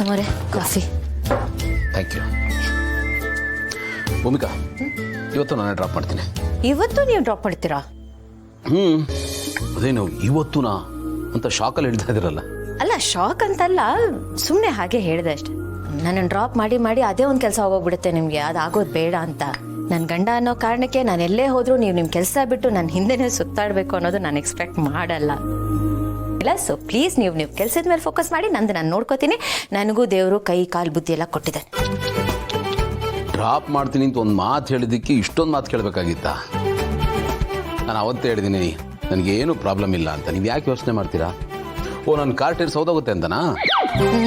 ತಮರೆ coffee. Thank you. Bhoomika, ಇವತ್ತು ನಾನೇ drop ಮಾಡ್ತೀನಿ. ಇವತ್ತು ನೀವು ಡ್ರಾಪ್ ಮಾಡ್ತೀರಾ? ಅದೇನು ಇವತ್ತುನಾ ಅಂತ ಶಾಕಲ್ಲಿ ಹೇಳ್ತಾ ಇದ್ದೀರಲ್ಲ? ಅಲ್ಲ, ಶಾಕ್ ಅಂತಲ್ಲ, ಸುಮ್ಮನೆ ಹಾಗೆ ಹೇಳಿದೆ ಅಷ್ಟೆ. ನನ್ನನ್ನು ಡ್ರಾಪ್ ಮಾಡಿ ಮಾಡಿ ಅದೇ ಒಂದು ಕೆಲಸ ಹೋಗ್ಬಿಡುತ್ತೆ ನಿಮಗೆ, ಅದಾಗೋದು ಬೇಡ ಅಂತ. ನನ್ನ ಗಂಡ ಅನ್ನೋ ಕಾರಣಕ್ಕೆ ನಾನು ಎಲ್ಲೇ ಹೋದರೂ ನೀವು ನಿಮ್ಮ ಕೆಲಸ ಬಿಟ್ಟು ನನ್ನ ಹಿಂದೆನೇ ಸುತ್ತಾಡಬೇಕು ಅನ್ನೋದು ನಾನು ಎಕ್ಸ್ಪೆಕ್ಟ್ ಮಾಡಲ್ಲ. ಇಲ್ಲ, ಸೊ ಪ್ಲೀಸ್ ನೀವು ಕೆಲಸದ ಮೇಲೆ ಫೋಕಸ್ ಮಾಡಿ, ನಂದು ನಾನು ನೋಡ್ಕೋತೀನಿ. ನನಗೂ ದೇವರು ಕೈ ಕಾಲು ಬುದ್ಧಿ ಎಲ್ಲ ಕೊಟ್ಟಿದ್ದಾನೆ. ಡ್ರಾಪ್ ಮಾಡ್ತೀನಿ ಅಂತ ಒಂದು ಮಾತು ಹೇಳಿದ್ದಕ್ಕೆ ಇಷ್ಟೊಂದು ಮಾತು ಕೇಳಬೇಕಾಗಿತ್ತಾ? ನಾನು ಅವತ್ತೇ ಹೇಳಿದ್ದೀನಿ ನನಗೇನು ಪ್ರಾಬ್ಲಮ್ ಇಲ್ಲ ಅಂತ. ನೀವು ಯಾಕೆ ಯೋಚನೆ ಮಾಡ್ತೀರಾ? ಓ, ನನ್ನ ಕಾರ್ ಟೈರ್ ಸೌದೋಗುತ್ತೆ ಅಂತನಾ?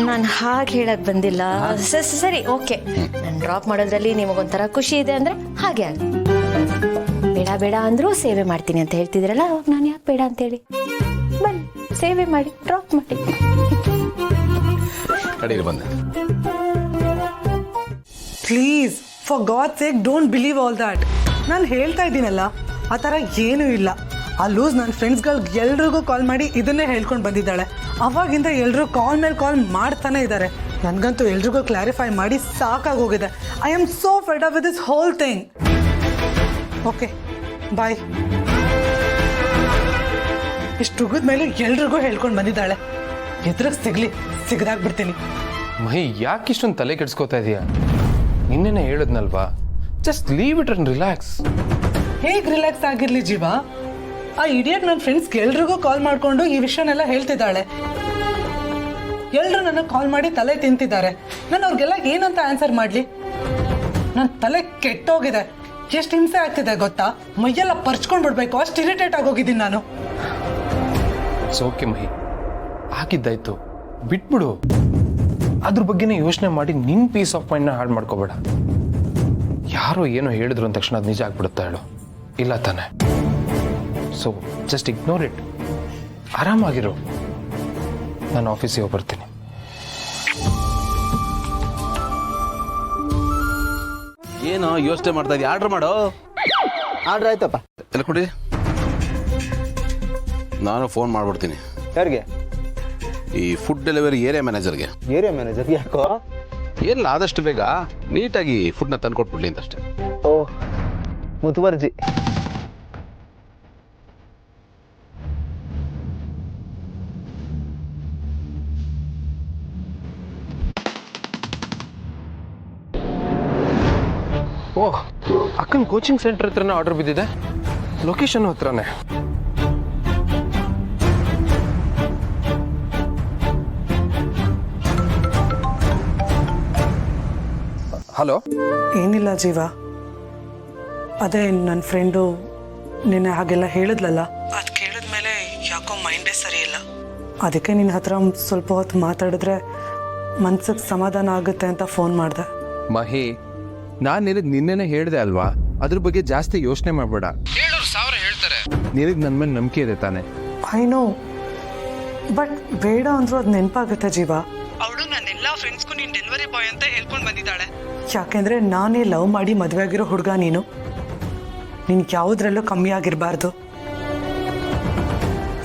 ನಾನು ಹಾಗೆ ಹೇಳಕ್ ಬಂದಿಲ್ಲ. ಸರಿ, ಓಕೆ. ನಾನು ಡ್ರಾಪ್ ಮಾಡೋದ್ರಲ್ಲಿ ನಿಮಗೊಂಥರ ಖುಷಿ ಇದೆ ಅಂದ್ರೆ ಹಾಗೆ ಆಗ. ಬೇಡ ಬೇಡ ಅಂದ್ರೂ ಸೇವೆ ಮಾಡ್ತೀನಿ ಅಂತ ಹೇಳ್ತಿದ್ರಲ್ಲ, ಅವಾಗ ನಾನು ಯಾಕೆ ಬೇಡ ಅಂತ ಹೇಳಿ? ಬನ್ನಿ, ಸೇವೆ ಮಾಡಿ, ಡ್ರಾಪ್ ಮಾಡಿ. ಕಡೆಗೆ ಬಂದೆ. Please, for god sake don't believe all that. ನಾನು ಹೇಳ್ತಾ ಇದ್ದೀನಲ್ಲ, ಆ ಥರ ಏನೂ ಇಲ್ಲ. ಆ ಲೂಸ್ ನನ್ನ ಫ್ರೆಂಡ್ಸ್ಗಳಿಗೆ ಎಲ್ರಿಗೂ ಕಾಲ್ ಮಾಡಿ ಇದನ್ನೇ ಹೇಳ್ಕೊಂಡು ಬಂದಿದ್ದಾಳೆ. ಅವಾಗಿಂದ ಎಲ್ಲರೂ ಕಾಲ್ ಮೇಲೆ ಕಾಲ್ ಮಾಡ್ತಾನೆ ಇದ್ದಾರೆ. ನನಗಂತೂ ಎಲ್ರಿಗೂ ಕ್ಲಾರಿಫೈ ಮಾಡಿ ಸಾಕಾಗೋಗಿದೆ. I am so fed up with this whole thing. Okay, bye. ಇಷ್ಟು ಉಗಿದ ಮೇಲೆ ಎಲ್ರಿಗೂ ಹೇಳ್ಕೊಂಡು ಬಂದಿದ್ದಾಳೆ. ಎದುರಿಗೆ ಸಿಗದಾಗ್ಬಿಡ್ತೀನಿ. ಮಹಿ, ಯಾಕೆ ಇಷ್ಟೊಂದು ತಲೆ ಕೆಡ್ಸ್ಕೋತಾ ಇದೀಯಾ? ನಿನ್ನೆನೆ ಹೇಳಿದ್ನಲ್ವಾ, just leave it and relax. ಹೇಗೆ ರಿಲ್ಯಾಕ್ಸ್ ಆಗಿರ್ಲಿ ಜೀವ? ಆ ಇಡಿಯಟ್ ನನ್ನ ಫ್ರೆಂಡ್ಸ್ಗೆ ಎಲ್ರಿಗೂ ಕಾಲ್ ಮಾಡಿಕೊಂಡು ಈ ವಿಷಯನೆಲ್ಲ ಹೇಳ್ತಿದ್ದಾಳೆ. ಎಲ್ಲರೂ ನನ್ನ ಕಾಲ್ ಮಾಡಿ ತಲೆ ತಿಂತಿದ್ದಾರೆ. ನಾನು ಅವ್ರಿಗೆಲ್ಲ ಏನಂತ ಆನ್ಸರ್ ಮಾಡಲಿ? ನನ್ನ ತಲೆ ಕೆಟ್ಟೋಗಿದೆ. ಎಷ್ಟು ಹಿಂಸೆ ಆಗ್ತಿದೆ ಗೊತ್ತಾ? ಮೈಯೆಲ್ಲ ಪರ್ಚ್ಕೊಂಡು ಬಿಡ್ಬೇಕು, ಅಷ್ಟು ಇರಿಟೇಟ್ ಆಗೋಗಿದ್ದೀನಿ ನಾನು. ಓಕೆ ಮಹಿ, ಆಗಿದ್ದಾಯ್ತು, ಬಿಟ್ಬಿಡು. ಅದ್ರ ಬಗ್ಗೆನೇ ಯೋಚನೆ ಮಾಡಿ ನಿನ್ನ ಪೀಸ್ ಆಫ್ ಮೈಂಡ್ನ ಹಾಳು ಮಾಡ್ಕೋಬೇಡ. ಯಾರೋ ಏನೋ ಹೇಳಿದ್ರು ಅಂದ ತಕ್ಷಣ ಅದು ನಿಜ ಆಗ್ಬಿಡುತ್ತಾ ಹೇಳು? ಇಲ್ಲ ತಾನೆ? So just ignore it. ಆರಾಮಾಗಿರು. ನಾನು ಆಫೀಸಿಗೆ ಬರ್ತೀನಿ. ಏನೋ ಯೋಚನೆ ಮಾಡ್ತಾ ಇದೀಯ? ಆರ್ಡರ್ ಮಾಡೋ. ಆರ್ಡ್ರ್ ಆಯ್ತಪ್ಪ. ಎಲ್ಲ ಕೊಡಿ, ನಾನು ಫೋನ್ ಮಾಡ್ಬಿಡ್ತೀನಿ. ಯಾರಿಗೆ? ಈ ಫುಡ್ ಡೆಲಿವರಿ ಏರಿಯಾ ಮ್ಯಾನೇಜರ್ಗೆ. ಏರಿಯಾ ಮ್ಯಾನೇಜರ್ ಯಾಕೋ? ಏನಿಲ್ಲ, ಆದಷ್ಟು ಬೇಗ ನೀಟಾಗಿ ಫುಡ್ನ ತಂದ್ಕೊಟ್ಬಿಡ್ಲಿ ಅಂತಷ್ಟೇ. ಓ, ಮುತುವರ್ಜಿ. ಓಹ್, ಅಕ್ಕನ ಕೋಚಿಂಗ್ ಸೆಂಟರ್ ಹತ್ರನೇ ಆರ್ಡರ್ ಬಿದ್ದಿದೆ. ಲೊಕೇಶನ್ ಹತ್ರನೇ. ಹಲೋ. ಏನಿಲ್ಲ ಜೀವ, ಅದೇ ನನ್ನ ಫ್ರೆಂಡು ನಿನ್ನೆ ಹಾಗೆಲ್ಲ ಹೇಳಿದ್ಲಲ್ಲ, ಅದು ಕೇಳಿದ್ಮೇಲೆ ಯಾಕೋ ಮೈಂಡೇ ಸರಿ ಇಲ್ಲ. ಅದಕ್ಕೆ ನಿನ್ನ ಹತ್ರ ಸ್ವಲ್ಪ ಹೊತ್ತು ಮಾತಾಡಿದ್ರೆ ಮನ್ಸಿಗೆ ಸಮಾಧಾನ ಆಗುತ್ತೆ ಅಂತ ಫೋನ್ ಮಾಡಿದೆ. ಮಹಿ, ನಾನು ನಿನಗೆ ನಿನ್ನೆನೆ ಹೇಳಿದೆ ಅಲ್ವಾ, ಅದ್ರ ಬಗ್ಗೆ ಜಾಸ್ತಿ ಯೋಚನೆ ಮಾಡಬೇಡ. 7,000 ಹೇಳ್ತಾರೆ. ನಿನಗೆ ನನ್ನ ಮೇಲೆ ನಂಬಿಕೆ ಇದೆ ತಾನೆ? ಐ ನೋ, ಬಟ್ ಬೇಡ ಅಂದ್ರೂ ಅದು ನೆನಪಾಗುತ್ತೆ ಜೀವ. ಅವಳು ನನ್ನ ಎಲ್ಲ ಫ್ರೆಂಡ್ಸ್ಗೂ ನೀನು ಡೆಲಿವರಿ ಬಾಯ್ ಅಂತ ಹೇಳ್ಕೊಂಡು ಬಂದಿದ್ದಾಳೆ. ಯಾಕೆಂದ್ರೆ ನಾನೇ ಲವ್ ಮಾಡಿ ಮದುವೆ ಆಗಿರೋ ಹುಡುಗ ನೀನು. ನಿನ್ಗೆ ಯಾವುದ್ರಲ್ಲೂ ಕಮ್ಮಿ ಆಗಿರಬಾರ್ದು.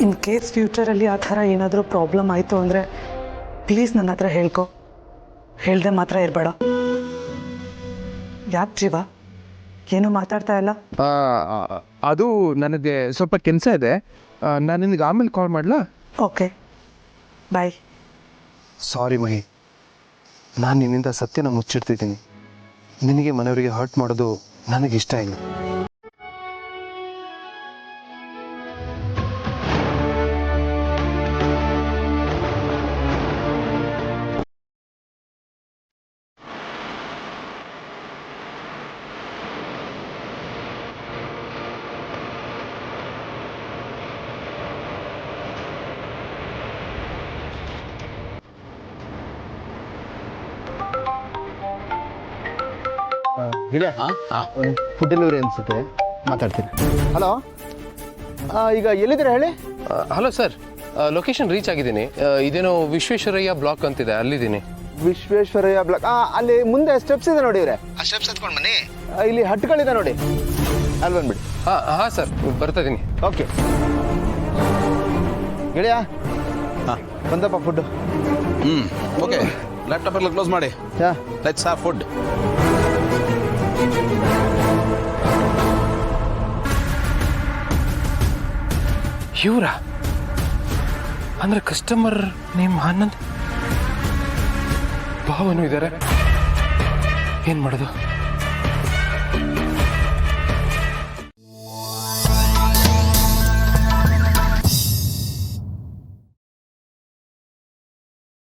ಇನ್ ಕೇಸ್ ಫ್ಯೂಚರಲ್ಲಿ ಆ ಥರ ಏನಾದರೂ ಪ್ರಾಬ್ಲಮ್ ಆಯಿತು ಅಂದರೆ ಪ್ಲೀಸ್ ನನ್ನ ಹತ್ರ ಹೇಳ್ಕೊ. ಹೇಳ್ದೆ ಮಾತ್ರ ಇರಬೇಡ. ಯಾಕೆ ಜೀವ ಏನು ಮಾತಾಡ್ತಾ ಇಲ್ಲ? ಅದು ನನಗೆ ಸ್ವಲ್ಪ ಕೆಲಸ ಇದೆ. ನಾನು ನಿನಗೆ ಆಮೇಲೆ ಕಾಲ್ ಮಾಡಲಾ? ಓಕೆ, ಬಾಯ್. ಸಾರಿ ಮಹಿ, ನಾನು ನಿನ್ನಿಂದ ಸತ್ಯನ ಮುಚ್ಚಿಡ್ತಿದ್ದೀನಿ. ನಿನಗೆ ಮನೆಯವರಿಗೆ ಹರ್ಟ್ ಮಾಡೋದು ನನಗೆ ಇಷ್ಟ ಇಲ್ಲ. ಗಿಡ ಫುಡ್ ಡೆಲಿವರಿ ಅನ್ಸುತ್ತೆ, ಮಾತಾಡ್ತೀನಿ. ಹಲೋ, ಈಗ ಎಲ್ಲಿದ್ದೀರಾ ಹೇಳಿ? ಹಲೋ ಸರ್, ಲೊಕೇಶನ್ ರೀಚ್ ಆಗಿದ್ದೀನಿ. ಇದೇನೋ ವಿಶ್ವೇಶ್ವರಯ್ಯ ಬ್ಲಾಕ್ ಅಂತಿದೆ, ಅಲ್ಲಿದ್ದೀನಿ. ವಿಶ್ವೇಶ್ವರಯ್ಯ ಬ್ಲಾಕ್? ಅಲ್ಲಿ ಮುಂದೆ ಸ್ಟೆಪ್ಸ್ ಇದೆ ನೋಡಿ. ಆ ಸ್ಟೆಪ್ಸ್ ಹತ್ಕೊಂಡು ಬನ್ನಿ. ಇಲ್ಲಿ ಹಟ್ಗಳಿದೆ ನೋಡಿ, ಅಲ್ಲಿ ಬಂದ್ಬಿಡಿ. ಹಾಂ ಸರ್, ಬರ್ತಾ ಇದ್ದೀನಿ. ಓಕೆ ಗೆಳೆಯ, ಬಂದಪ್ಪ ಫುಡ್ಡು. ಓಕೆ, ಲ್ಯಾಪ್ಟಾಪ್ ಎಲ್ಲ ಕ್ಲೋಸ್ ಮಾಡಿ. Yeah let's have food. ಇವ್ರ ಅಂದ್ರೆ ಕಸ್ಟಮರ್ ನೇಮ್ ಆನಂದ್ ಭಾವನು ಇದ್ದಾರೆ. ಏನ್ ಮಾಡೋದು?